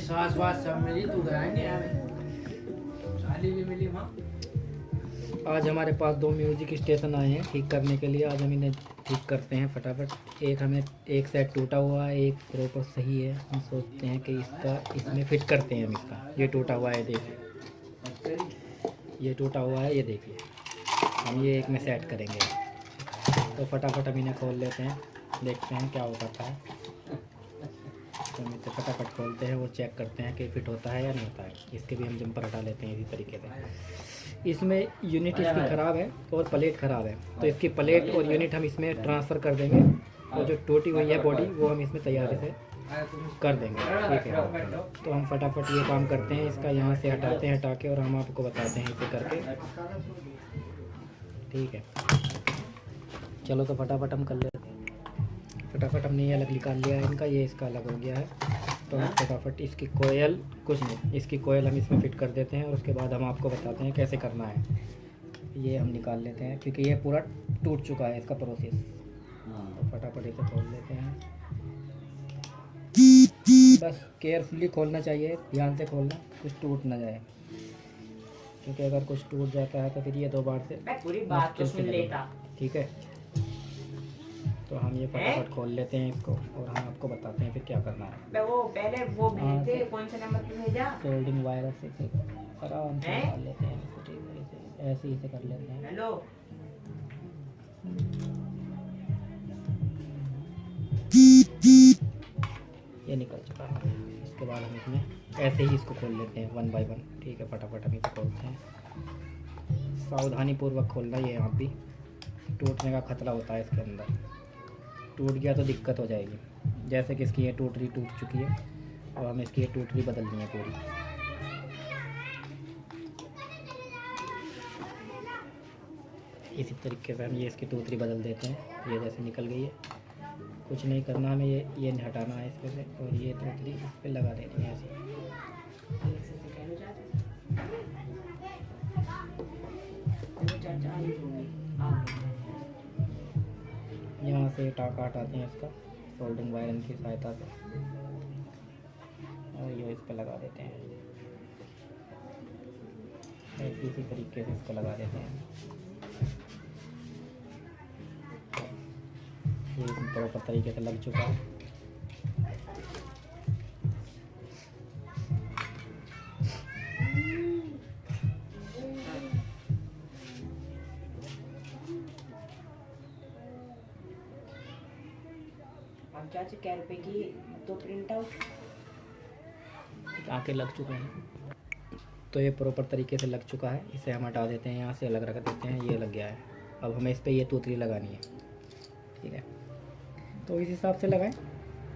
सास वास सब मिली तू कराएंगे हमें, साली भी मिली माँ। आज हमारे पास 2 म्यूजिक स्टेशन आए हैं ठीक करने के लिए। आज हम इन्हें ठीक करते हैं फटाफट। एक सेट टूटा हुआ है, एक प्रॉपर सही है। हम सोचते हैं कि इसमें फिट करते हैं हम इसका। ये टूटा हुआ है, देखिए ये टूटा हुआ है, ये देखिए। हम ये एक में सेट करेंगे, तो फटाफट हम इन्हें खोल लेते हैं, देखते हैं क्या हो पाता है। तो हम इसे फटाफट खोलते हैं, वो चेक करते हैं कि फिट होता है या नहीं होता है। इसके भी हम जंपर हटा लेते हैं इसी तरीके से। इसमें यूनिट इसकी ख़राब है और प्लेट ख़राब है, तो इसकी प्लेट और यूनिट हम इसमें ट्रांसफ़र कर देंगे, और जो टूटी हुई है बॉडी वो हम इसमें तैयारी से कर देंगे, ठीक है। तो हम फटाफट ये काम करते हैं, इसका यहाँ से हटाते हैं, हटा के, और हम आपको बताते हैं इसे करके, ठीक है। चलो तो फटाफट हम कर लेते हैं। फटाफट हमने ये अलग निकाल लिया है इनका, ये इसका अलग हो गया है। तो हम फटाफट इसकी कोयल, कुछ नहीं, इसकी कोयल हम इसमें फिट कर देते हैं, और उसके बाद हम आपको बताते हैं कैसे करना है। ये हम निकाल लेते हैं क्योंकि ये पूरा टूट चुका है इसका प्रोसेस। तो फटाफट इसे खोल लेते हैं। बस केयरफुली खोलना चाहिए, ध्यान से खोलना, कुछ टूट ना जाए, क्योंकि अगर कुछ टूट जाता है तो फिर ये 2 बार से पूरी बात तो सुन लेता, ठीक है। तो हम ये फटाफट खोल लेते हैं इसको, और हम आपको बताते हैं फिर क्या करना है। वो पहले वो भेजते, कौन सा नंबर पे भेजा? सोल्डिंग वायर से आराम से निकाल लेते हैं इसको, ठीक है। इसे ऐसे ही से कर लेते हैं। हेलो, ये निकल चुका है। इसके बाद हम इसमें ऐसे ही इसको खोल लेते हैं 1 बाय 1, ठीक है। फटाफट हम इसे खोलते हैं, सावधानी पूर्वक खोलना। ये यहाँ भी टूटने का खतरा होता है इसके अंदर, टूट गया तो दिक्कत हो जाएगी। जैसे कि इसकी ये टूट चुकी है, और हमें इसकी ये टूटरी बदलनी है पूरी। इसी तरीके से हम ये इसकी टूटरी बदल देते हैं। ये जैसे निकल गई है, कुछ नहीं करना हमें, ये हटाना है इसमें से, और ये टूटरी इस पर लगा देनी है ऐसे। यहाँ से टाका हटाते हैं इसका सोल्डिंग वायरन की सहायता से, और ये इस पर लगा देते हैं। इसी तरीके से इसको लगा देते हैं। ये प्रॉपर तरीके से लग चुका है। क्या रुपए की 2 प्रिंट आउट आके लग चुके हैं। तो ये प्रॉपर तरीके से लग चुका है। इसे हम हटा देते हैं, यहाँ से अलग रख देते हैं। ये लग गया है। अब हमें इस पर ये तूतरी लगानी है, ठीक है। तो इस हिसाब से लगाएं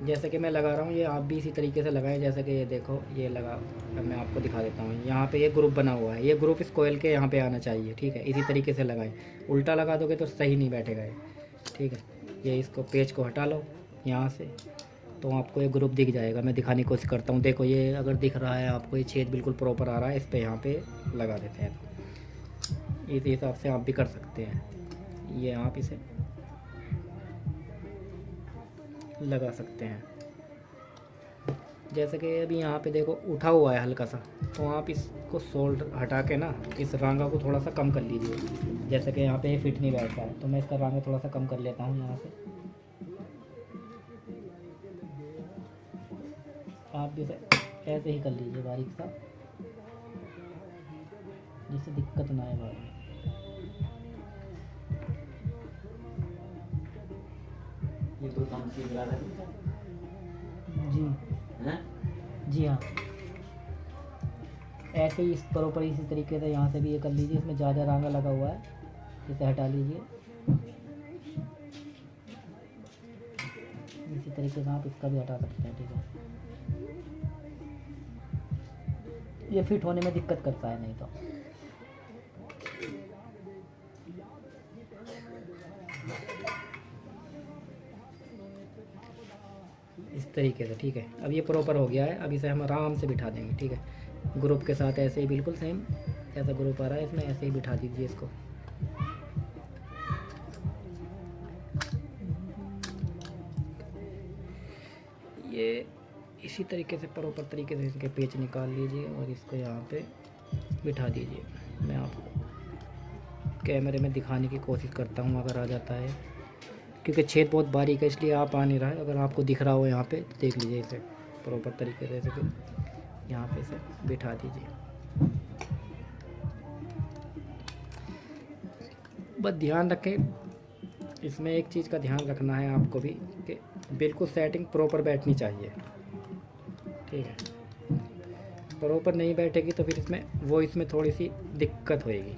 जैसे कि मैं लगा रहा हूँ। ये आप भी इसी तरीके से लगाएं, जैसे कि ये देखो ये लगा। अब मैं आपको दिखा देता हूँ, यहाँ पे ये ग्रुप बना हुआ है। ये ग्रुप इस कोयल के यहाँ पे आना चाहिए, ठीक है। इसी तरीके से लगाएं। उल्टा लगा दोगे तो सही नहीं बैठेगा ये, ठीक है। ये इसको पेज को हटा लो यहाँ से, तो आपको ये ग्रुप दिख जाएगा। मैं दिखाने की कोशिश करता हूँ। देखो ये अगर दिख रहा है आपको, ये छेद बिल्कुल प्रॉपर आ रहा है। इस पर यहाँ पे लगा देते हैं। तो इस हिसाब से आप भी कर सकते हैं। ये आप इसे लगा सकते हैं। जैसे कि अभी यहाँ पे देखो उठा हुआ है हल्का सा, तो आप इसको शोल्डर हटा के ना इस रांगा को थोड़ा सा कम कर लीजिए। जैसे कि यहाँ पे ये फिट नहीं बैठता है, तो मैं इसका रांगा थोड़ा सा कम कर लेता हूँ यहाँ से। आप भी ऐसे ही कर लीजिए बारीक सा, जिससे दिक्कत ना आए बाद में। ये तो काम सीख रहा है जी हैं? जी हाँ, ऐसे ही इस प्रॉपर इसी तरीके से यहाँ से भी ये कर लीजिए। इसमें ज़्यादा रांगा लगा हुआ है, इसे हटा लीजिए। इसी तरीके से आप इसका भी हटा सकते हैं, ठीक है। ये फिट होने में दिक्कत करता है नहीं तो। इस तरीके से, ठीक है। अब ये प्रॉपर हो गया है। अब इसे हम आराम से बिठा देंगे, ठीक है। ग्रुप के साथ ऐसे ही बिल्कुल सेम जैसा ग्रुप आ रहा है इसमें, ऐसे ही बिठा दीजिए इसको। ये इसी तरीके से प्रॉपर तरीके से इसके पेच निकाल लीजिए और इसको यहाँ पे बिठा दीजिए। मैं आपको कैमरे में दिखाने की कोशिश करता हूँ अगर आ जाता है, क्योंकि छेद बहुत बारीक है इसलिए आप आ नहीं रहा है। अगर आपको दिख रहा हो यहाँ पे तो देख लीजिए इसे प्रॉपर तरीके से इसे यहाँ पे इसे बिठा दीजिए। बस ध्यान रखें, इसमें एक चीज़ का ध्यान रखना है आपको भी कि बिल्कुल सेटिंग प्रॉपर बैठनी चाहिए, ठीक है। प्रॉपर नहीं बैठेगी तो फिर इसमें थोड़ी सी दिक्कत होएगी।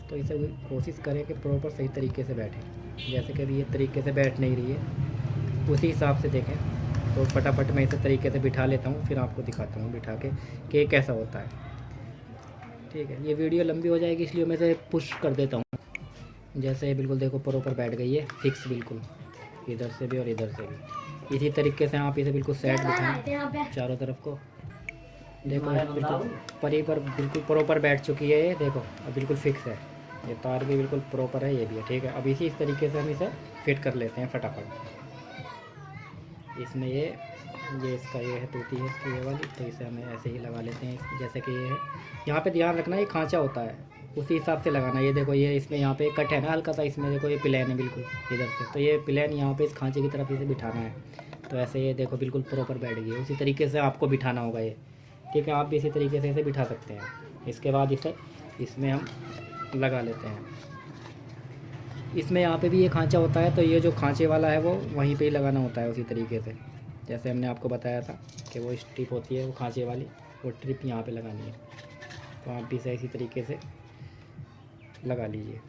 तो इसे कोशिश करें कि प्रॉपर सही तरीके से बैठे। जैसे कि अभी ये तरीके से बैठ नहीं रही है, उसी हिसाब से देखें। तो फटाफट मैं इसे तरीके से बिठा लेता हूँ, फिर आपको दिखाता हूँ बिठा के कि कैसा होता है, ठीक है। ये वीडियो लंबी हो जाएगी इसलिए मैं इसे पुश कर देता हूँ। जैसे बिल्कुल देखो प्रॉपर बैठ गई है, फिक्स बिल्कुल, इधर से भी और इधर से भी। इसी तरीके से आप इसे बिल्कुल सेट बिठाएं चारों तरफ को। देखो बिल्कुल पर बिल्कुल प्रॉपर बैठ चुकी है ये, देखो अब बिल्कुल फिक्स है। ये तार भी बिल्कुल प्रॉपर है, ये भी है, ठीक है। अब इसी तरीके से हम इसे फिट कर लेते हैं फटाफट। इसमें ये इसका ये है टूटी है इसकी ये वाली, तो इसे हमें ऐसे ही लगा लेते हैं जैसे कि ये है। यहाँ पे ध्यान रखना ये खांचा होता है, उसी हिसाब से लगाना। ये देखो ये इसमें यहाँ पे कट है ना हल्का सा, इसमें देखो ये प्लेन है बिल्कुल इधर से, तो ये प्लेन यहाँ पे इस खांचे की तरफ इसे बिठाना है। तो ऐसे ये देखो बिल्कुल प्रॉपर बैठ गई है, उसी तरीके से आपको बिठाना होगा ये, ठीक है। आप भी इसी तरीके से इसे बिठा सकते हैं। इसके बाद इसे इसमें हम लगा लेते हैं। इसमें यहाँ पे भी ये खांचा होता है, तो ये जो खांचे वाला है वो वहीं पे ही लगाना होता है उसी तरीके से, जैसे हमने आपको बताया था कि वो स्ट्रिप होती है वो खांचे वाली, वो ट्रिप यहाँ पे लगानी है। तो आप भी इसे इसी तरीके से लगा लीजिए।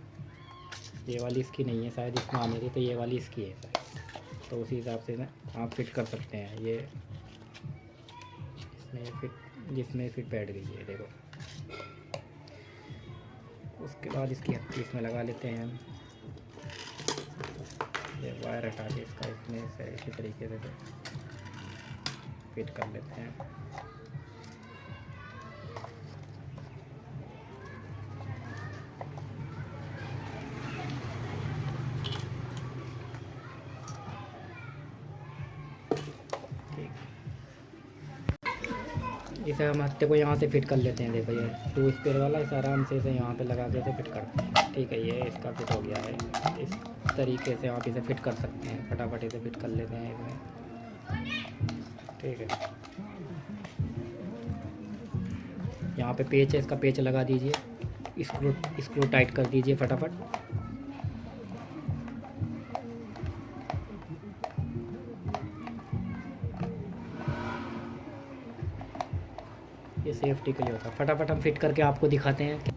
ये वाली इसकी नहीं है शायद, इसमें आने थी, तो ये वाली इसकी है शायद। तो उसी हिसाब से ना आप फिट कर सकते हैं। ये जिसमें फिट बैठ गई है देखो। उसके बाद इसकी हत्ती इसमें लगा लेते हैं हम। ये वायर हटा के इसका इसमें से इसी तरीके से फिट कर लेते हैं। इसे हम हत्ते को यहाँ से फिट कर लेते हैं। देखो ये 2 स्पेयर वाला, इसे आराम से इसे यहाँ पे लगा के इसे फिट करते हैं, ठीक है। ये इसका फिट हो गया है। इस तरीके से आप इसे फिट कर सकते हैं। फटाफट इसे फिट कर लेते हैं इसमें, ठीक है। यहाँ पे पेच है, इसका पेच लगा दीजिए, स्क्रू टाइट कर दीजिए फटाफट। ये सेफ्टी के लिए होता है। फटाफट हम फिट करके आपको दिखाते हैं।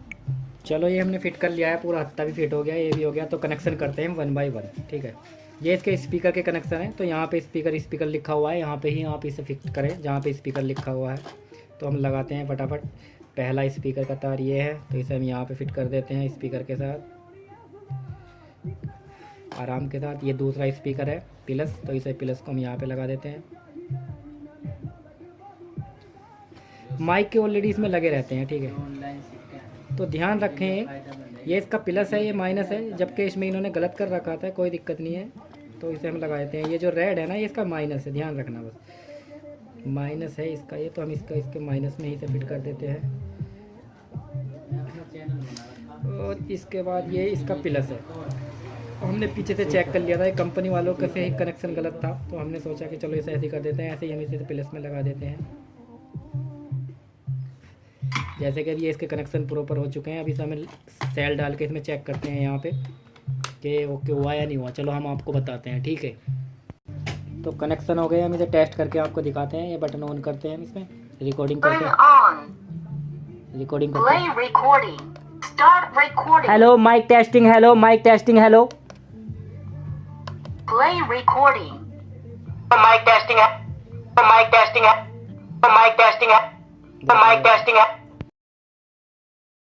चलो ये हमने फिट कर लिया है, पूरा हत्ता भी फिट हो गया, ये भी हो गया। तो कनेक्शन करते हैं 1 बाय 1, ठीक है। ये इसके स्पीकर के कनेक्शन है, तो यहाँ पे स्पीकर लिखा हुआ है, यहाँ पे ही आप इसे फिट करें जहाँ पे स्पीकर लिखा हुआ है। तो हम लगाते हैं फटाफट। पहला स्पीकर का तार ये है, तो इसे हम यहाँ पे फिट कर देते हैं स्पीकर के साथ आराम के साथ। ये दूसरा स्पीकर है प्लस, तो इसे प्लस को हम यहाँ पे लगा देते हैं। माइक के ऑलरेडी इसमें लगे रहते हैं, ठीक है। तो ध्यान रखें ये इसका प्लस है, ये माइनस है, जबकि इसमें इन्होंने गलत कर रखा था, कोई दिक्कत नहीं है। तो इसे हम लगा देते हैं। ये जो रेड है ना ये इसका माइनस है, ध्यान रखना बस माइनस है इसका ये, तो हम इसके माइनस में ही से फिट कर देते हैं। और इसके बाद ये इसका प्लस है। हमने पीछे से चेक कर लिया था, कंपनी वालों का से ही कनेक्शन गलत था, तो हमने सोचा कि चलो इसे ऐसे ही कर देते हैं। ऐसे ही हम इसे प्लस में लगा देते हैं। जैसे कि अभी इसके कनेक्शन प्रॉपर हो चुके हैं। अभी से हमें सेल डाल के इसमें चेक करते हैं यहाँ पे कि ओके हुआ या नहीं हुआ। चलो हम आपको बताते हैं, ठीक है। तो कनेक्शन हो गए, हम इसे टेस्ट करके आपको दिखाते हैं। ये बटन ऑन करते हैं, हम इसमें रिकॉर्डिंग करते हैं। रिकॉर्डिंग करते हैं। Hello mic testing, hello mic testing, hello Play recording. Mic testing. Mic testing. Mic testing. Mic testing.